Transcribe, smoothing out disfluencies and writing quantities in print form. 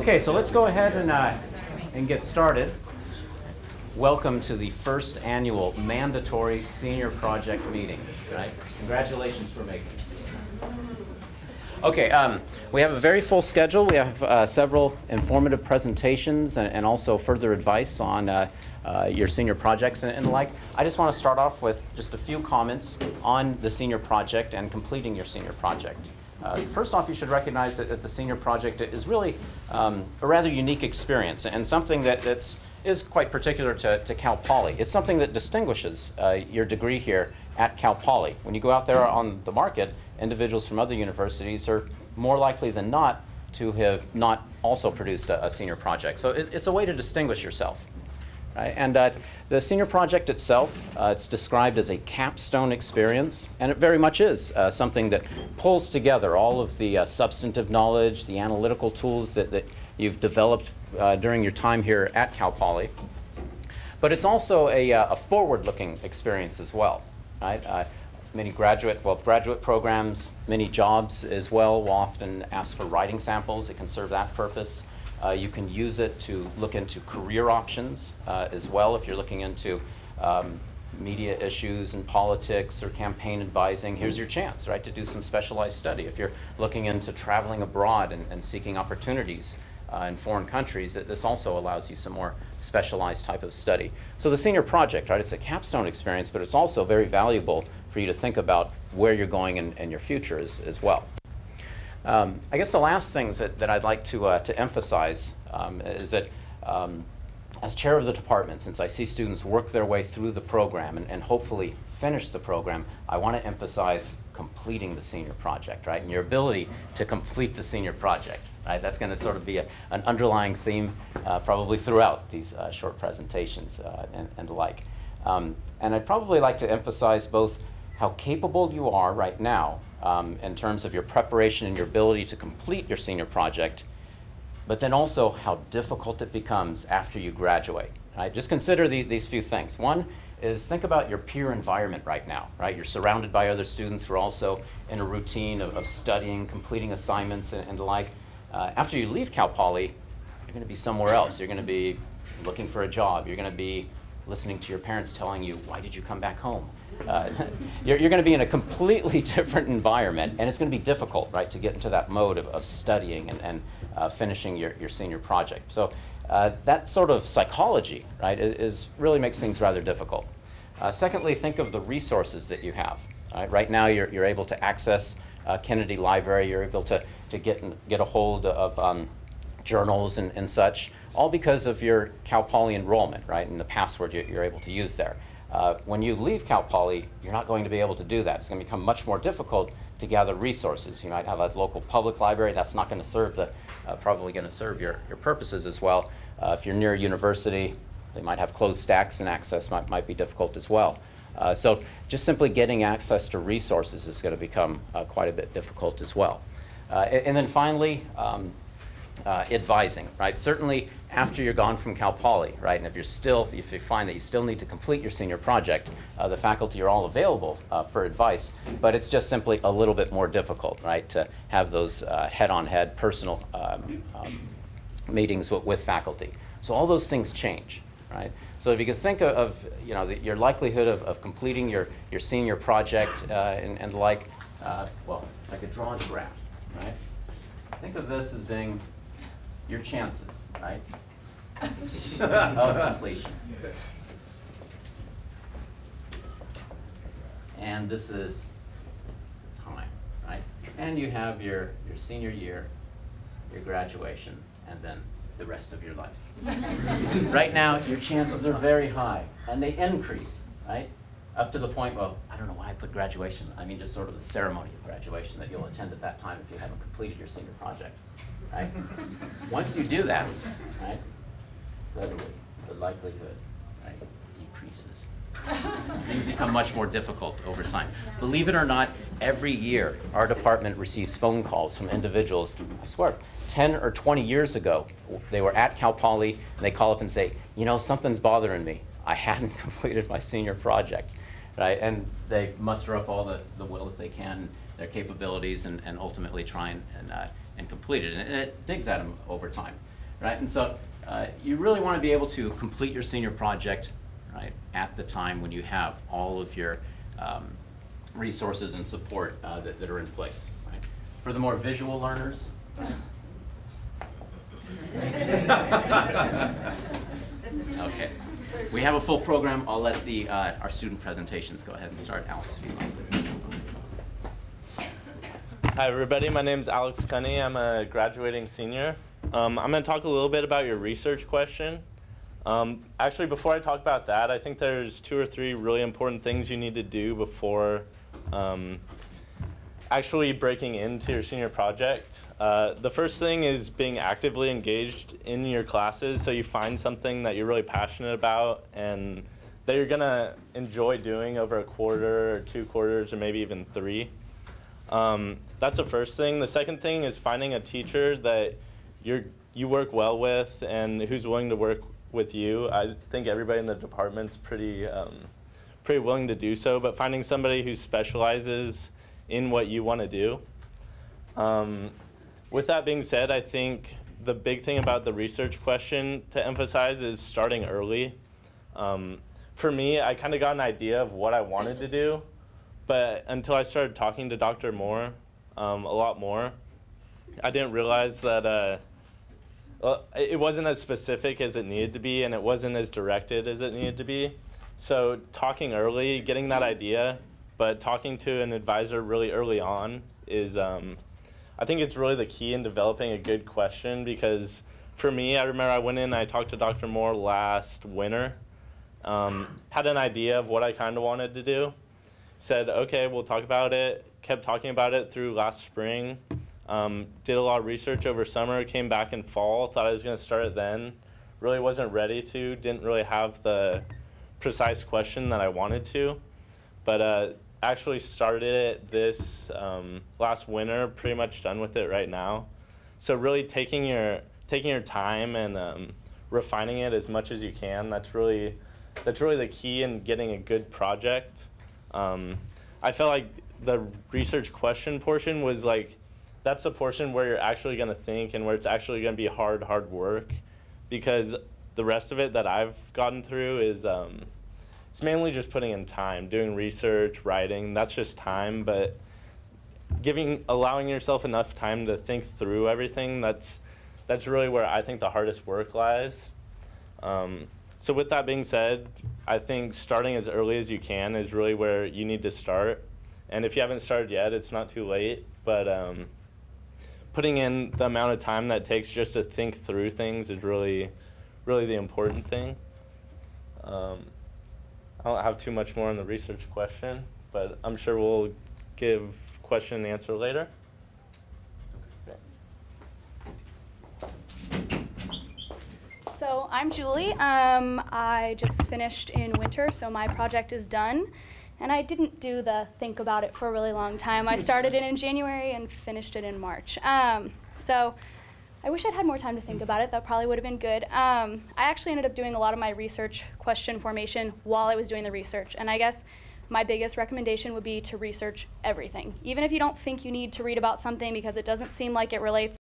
Okay, so let's go ahead and get started. Welcome to the first annual mandatory senior project meeting. Right? Congratulations for making it. Okay, we have a very full schedule. We have several informative presentations and also further advice on your senior projects and the like. I just want to start off with just a few comments on the senior project and completing your senior project. First off, you should recognize that the senior project is really a rather unique experience and something that is quite particular to Cal Poly. It's something that distinguishes your degree here at Cal Poly. When you go out there on the market, individuals from other universities are more likely than not to have not also produced a senior project. So it's a way to distinguish yourself. Right? And the senior project itself, it's described as a capstone experience, and it very much is something that pulls together all of the substantive knowledge, the analytical tools that you've developed during your time here at Cal Poly. But it's also a forward-looking experience as well. Right? Many graduate programs, many jobs as well will often ask for writing samples. It can serve that purpose. You can use it to look into career options as well if you're looking into media issues and politics or campaign advising. Here's your chance, right, to do some specialized study. If you're looking into traveling abroad and seeking opportunities in foreign countries, this also allows you some more specialized type of study. So the senior project, right, it's a capstone experience, but it's also very valuable for you to think about where you're going in your future as well. I guess the last things that I'd like to emphasize is that as chair of the department, since I see students work their way through the program and hopefully finish the program, I want to emphasize completing the senior project, right? And your ability to complete the senior project, right? That's going to sort of be an underlying theme probably throughout these short presentations and the like. And I'd probably like to emphasize both how capable you are right now in terms of your preparation and your ability to complete your senior project, but then also how difficult it becomes after you graduate. Right? Just consider these few things. One is think about your peer environment right now. Right? You're surrounded by other students who are also in a routine of studying, completing assignments and the like. After you leave Cal Poly, you're going to be somewhere else. You're going to be looking for a job. You're going to be listening to your parents telling you, why did you come back home? You're going to be in a completely different environment, and it's going to be difficult, right, to get into that mode of studying and finishing your senior project. So that sort of psychology, right, really makes things rather difficult. Secondly, think of the resources that you have. Right now, you're able to access Kennedy Library. You're able to get a hold of journals and such, all because of your Cal Poly enrollment, right, and the password you're able to use there. When you leave Cal Poly, you're not going to be able to do that. It's going to become much more difficult to gather resources. You might have a local public library. That's not going to serve probably going to serve your purposes as well. If you're near a university, they might have closed stacks, and access might be difficult as well. So just simply getting access to resources is going to become quite a bit difficult as well. And then finally, advising, right? Certainly after you're gone from Cal Poly, right? And if you find that you still need to complete your senior project, the faculty are all available for advice, but it's just simply a little bit more difficult, right? To have those head-on-head personal meetings with faculty. So all those things change, right? So if you could think of your likelihood of completing your senior project and like, well, like a drawn graph, right? Think of this as being your chances, right, of completion. And this is time, right? And you have your senior year, your graduation, and then the rest of your life. Right now, your chances are very high, and they increase, right? Up to the point, well, I don't know why I put graduation. I mean, just sort of the ceremony of graduation that you'll attend at that time if you haven't completed your senior project, right? Once you do that, right, suddenly the likelihood, right, decreases. Things become much more difficult over time. Believe it or not, every year our department receives phone calls from individuals, I swear, 10 or 20 years ago, they were at Cal Poly, and they call up and say, you know, something's bothering me. I hadn't completed my senior project, right? And they muster up all the will that they can, their capabilities, and ultimately try and complete it. And it digs at them over time. right? And so you really want to be able to complete your senior project, right, at the time when you have all of your resources and support that are in place, right? For the more visual learners, okay. We have a full program. I'll let our student presentations go ahead and start. Alex, if you'd like to. Hi everybody, my name is Alex Cunny. I'm a graduating senior. I'm going to talk a little bit about your research question. Actually, before I talk about that, I think there's 2 or 3 really important things you need to do before actually breaking into your senior project. The first thing is being actively engaged in your classes, so you find something that you're really passionate about and that you're going to enjoy doing over a quarter or 2 quarters or maybe even 3. That's the first thing. The second thing is finding a teacher that you work well with and who's willing to work with you. I think everybody in the department's pretty willing to do so, but finding somebody who specializes in what you want to do. With that being said, I think the big thing about the research question to emphasize is starting early. For me, I kind of got an idea of what I wanted to do, but until I started talking to Dr. Moore a lot more, I didn't realize that it wasn't as specific as it needed to be, and it wasn't as directed as it needed to be. So talking early, getting that idea, but talking to an advisor really early on is, I think it's really the key in developing a good question, because for me, I remember I went in and I talked to Dr. Moore last winter, had an idea of what I kind of wanted to do, said, okay, we'll talk about it, kept talking about it through last spring, did a lot of research over summer, came back in fall, thought I was going to start it then, really wasn't ready to, didn't really have the precise question that I wanted to, but actually started it this last winter, pretty much done with it right now. So really taking your time and refining it as much as you can, that's really the key in getting a good project. I felt like the research question portion was like, that's the portion where you're actually going to think and where it's actually going to be hard work, because the rest of it that I've gotten through is it's mainly just putting in time, doing research, writing, that's just time, but allowing yourself enough time to think through everything, that's really where I think the hardest work lies. So with that being said, I think starting as early as you can is really where you need to start. And if you haven't started yet, it's not too late, but putting in the amount of time that it takes just to think through things is really the important thing. I don't have too much more on the research question, but I'm sure we'll give question and answer later. So I'm Julie. I just finished in winter, so my project is done. And I didn't do the think about it for a really long time. I started it in January and finished it in March. So I wish I'd had more time to think about it. That probably would have been good. I actually ended up doing a lot of my research question formation while I was doing the research. And I guess my biggest recommendation would be to research everything. Even if you don't think you need to read about something because it doesn't seem like it relates